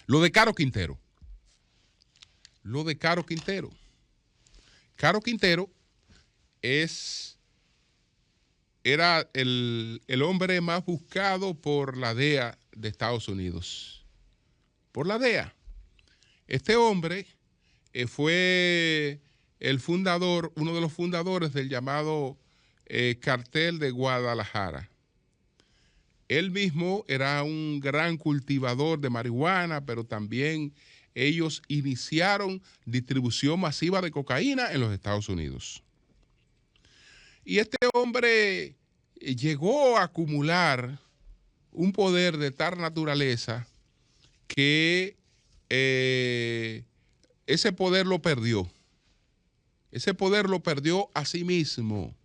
Lo de Caro Quintero. Lo de Caro Quintero. Caro Quintero era el hombre más buscado por la DEA de Estados Unidos. Por la DEA. Este hombre fue el fundador, uno de los fundadores del llamado Cartel de Guadalajara. Él mismo era un gran cultivador de marihuana, pero también ellos iniciaron distribución masiva de cocaína en los Estados Unidos. Y este hombre llegó a acumular un poder de tal naturaleza que ese poder lo perdió. Ese poder lo perdió a sí mismo,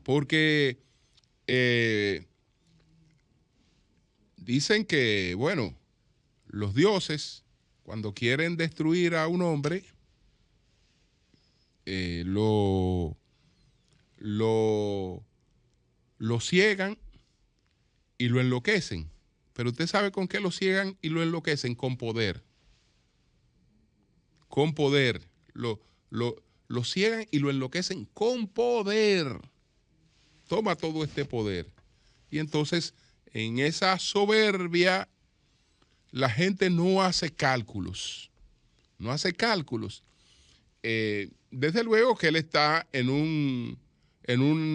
porque dicen que, bueno, los dioses, cuando quieren destruir a un hombre, lo ciegan y lo enloquecen. Pero usted sabe con qué lo ciegan y lo enloquecen: con poder. Con poder. Lo ciegan y lo enloquecen con poder. Toma todo este poder. Y entonces, en esa soberbia, la gente no hace cálculos. No hace cálculos. Desde luego que él está en un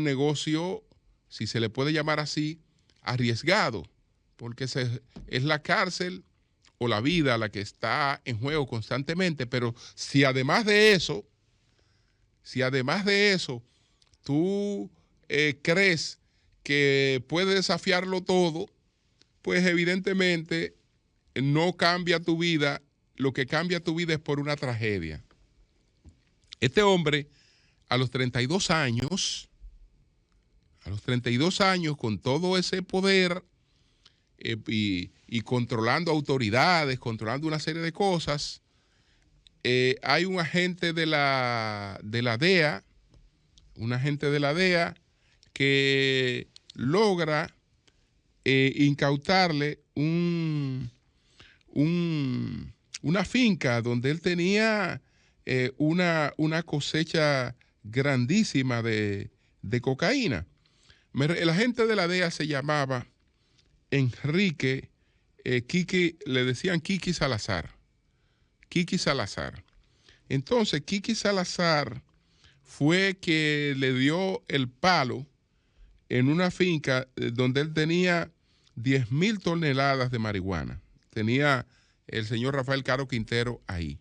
negocio, si se le puede llamar así, arriesgado, porque es la cárcel o la vida la que está en juego constantemente. Pero si además de eso tú crees que puedes desafiarlo todo, pues evidentemente no cambia tu vida. Lo que cambia tu vida es por una tragedia. Este hombre, a los 32 años, con todo ese poder y controlando autoridades, controlando una serie de cosas, hay un agente de la DEA, que logra incautarle una finca donde él tenía una cosecha grandísima de cocaína. El agente de la DEA se llamaba Enrique Kiki, le decían Kiki Salazar. Kiki Salazar. Entonces, Kiki Salazar fue que le dio el palo en una finca donde él tenía 10,000 toneladas de marihuana. Tenía el señor Rafael Caro Quintero ahí.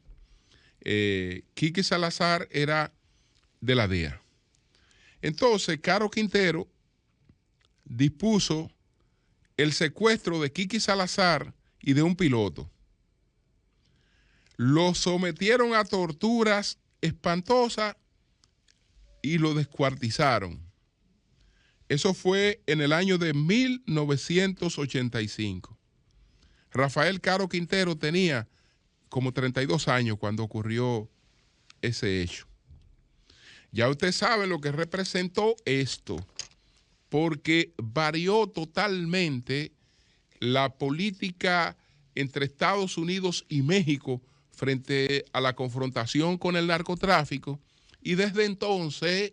Kiki Salazar era de la DEA. Entonces, Caro Quintero dispuso el secuestro de Kiki Salazar y de un piloto. Lo sometieron a torturas espantosas y lo descuartizaron. Eso fue en el año de 1985. Rafael Caro Quintero tenía como 32 años cuando ocurrió ese hecho. Ya usted sabe lo que representó esto, porque varió totalmente la política entre Estados Unidos y México frente a la confrontación con el narcotráfico, y desde entonces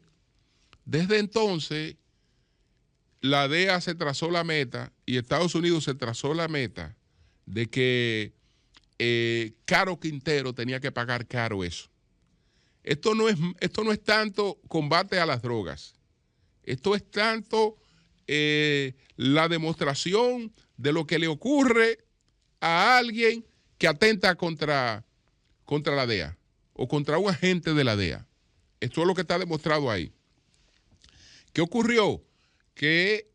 la DEA se trazó la meta y Estados Unidos se trazó la meta de que Caro Quintero tenía que pagar caro eso. Esto no es tanto combate a las drogas. Esto es tanto la demostración de lo que le ocurre a alguien que atenta contra la DEA o contra un agente de la DEA. Esto es lo que está demostrado ahí. ¿Qué ocurrió? Que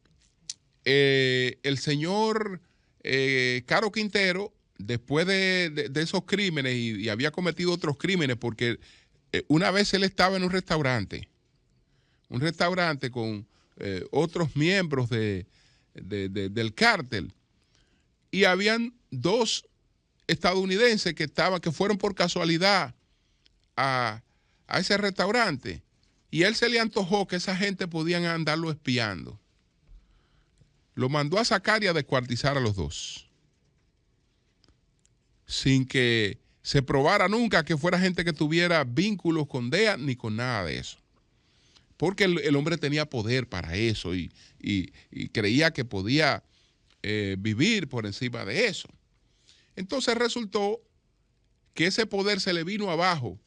el señor Caro Quintero, después de esos crímenes, y había cometido otros crímenes, porque una vez él estaba en un restaurante con otros miembros del cártel, y habían dos estadounidenses que fueron por casualidad a ese restaurante, y a él se le antojó que esa gente podían andarlo espiando. Lo mandó a sacar y a descuartizar a los dos, sin que se probara nunca que fuera gente que tuviera vínculos con DEA ni con nada de eso. Porque el hombre tenía poder para eso y creía que podía vivir por encima de eso. Entonces resultó que ese poder se le vino abajo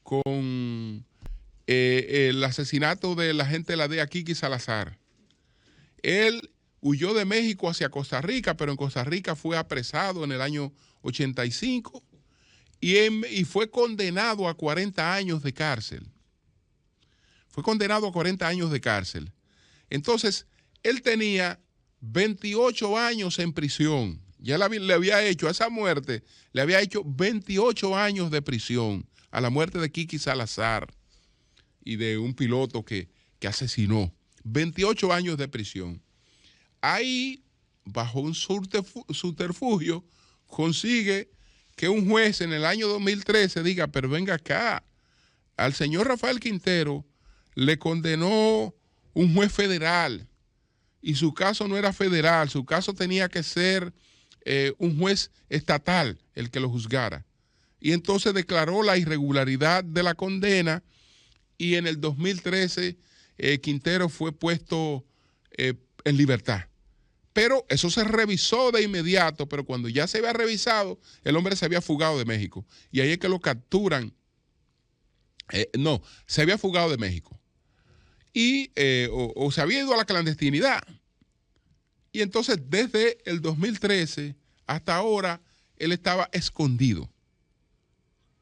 con el asesinato de la gente de la DEA, Kiki Salazar. Él huyó de México hacia Costa Rica, pero en Costa Rica fue apresado en el año 85 y fue condenado a 40 años de cárcel. Fue condenado a 40 años de cárcel. Entonces, él tenía 28 años en prisión. Ya le había hecho a esa muerte, le había hecho 28 años de prisión a la muerte de Kiki Salazar y de un piloto que asesinó. 28 años de prisión. Ahí, bajo un subterfugio, consigue que un juez en el año 2013 diga, pero venga acá, al señor Rafael Quintero le condenó un juez federal y su caso no era federal, su caso tenía que ser un juez estatal el que lo juzgara. Y entonces declaró la irregularidad de la condena y en el 2013 Quintero fue puesto en libertad. Pero eso se revisó de inmediato, pero cuando ya se había revisado, el hombre se había fugado de México. Y ahí es que lo capturan. No, se había fugado de México. Y, o se había ido a la clandestinidad. Y entonces, desde el 2013 hasta ahora, él estaba escondido.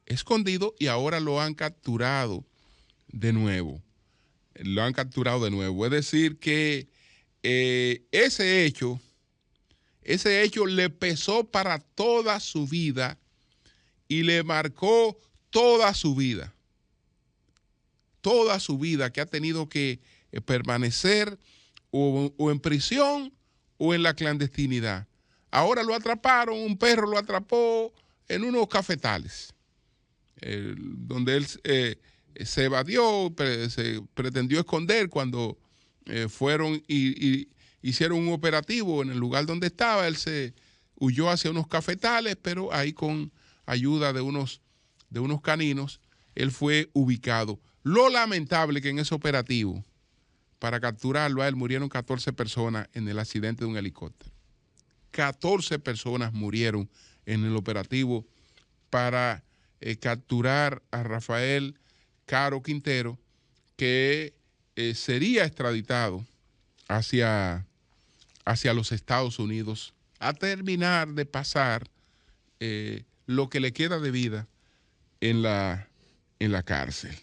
Escondido y ahora lo han capturado de nuevo. Lo han capturado de nuevo. Es decir que ese hecho le pesó para toda su vida y le marcó toda su vida. Toda su vida que ha tenido que permanecer o en prisión o en la clandestinidad. Ahora lo atraparon, un perro lo atrapó en unos cafetales, donde él se evadió, se pretendió esconder cuando fueron y hicieron un operativo en el lugar donde estaba. Él se huyó hacia unos cafetales, pero ahí con ayuda de unos caninos, él fue ubicado. Lo lamentable que en ese operativo, para capturarlo a él, murieron 14 personas en el accidente de un helicóptero. 14 personas murieron en el operativo para capturar a Rafael Caro Quintero, que sería extraditado hacia los Estados Unidos a terminar de pasar lo que le queda de vida en la cárcel.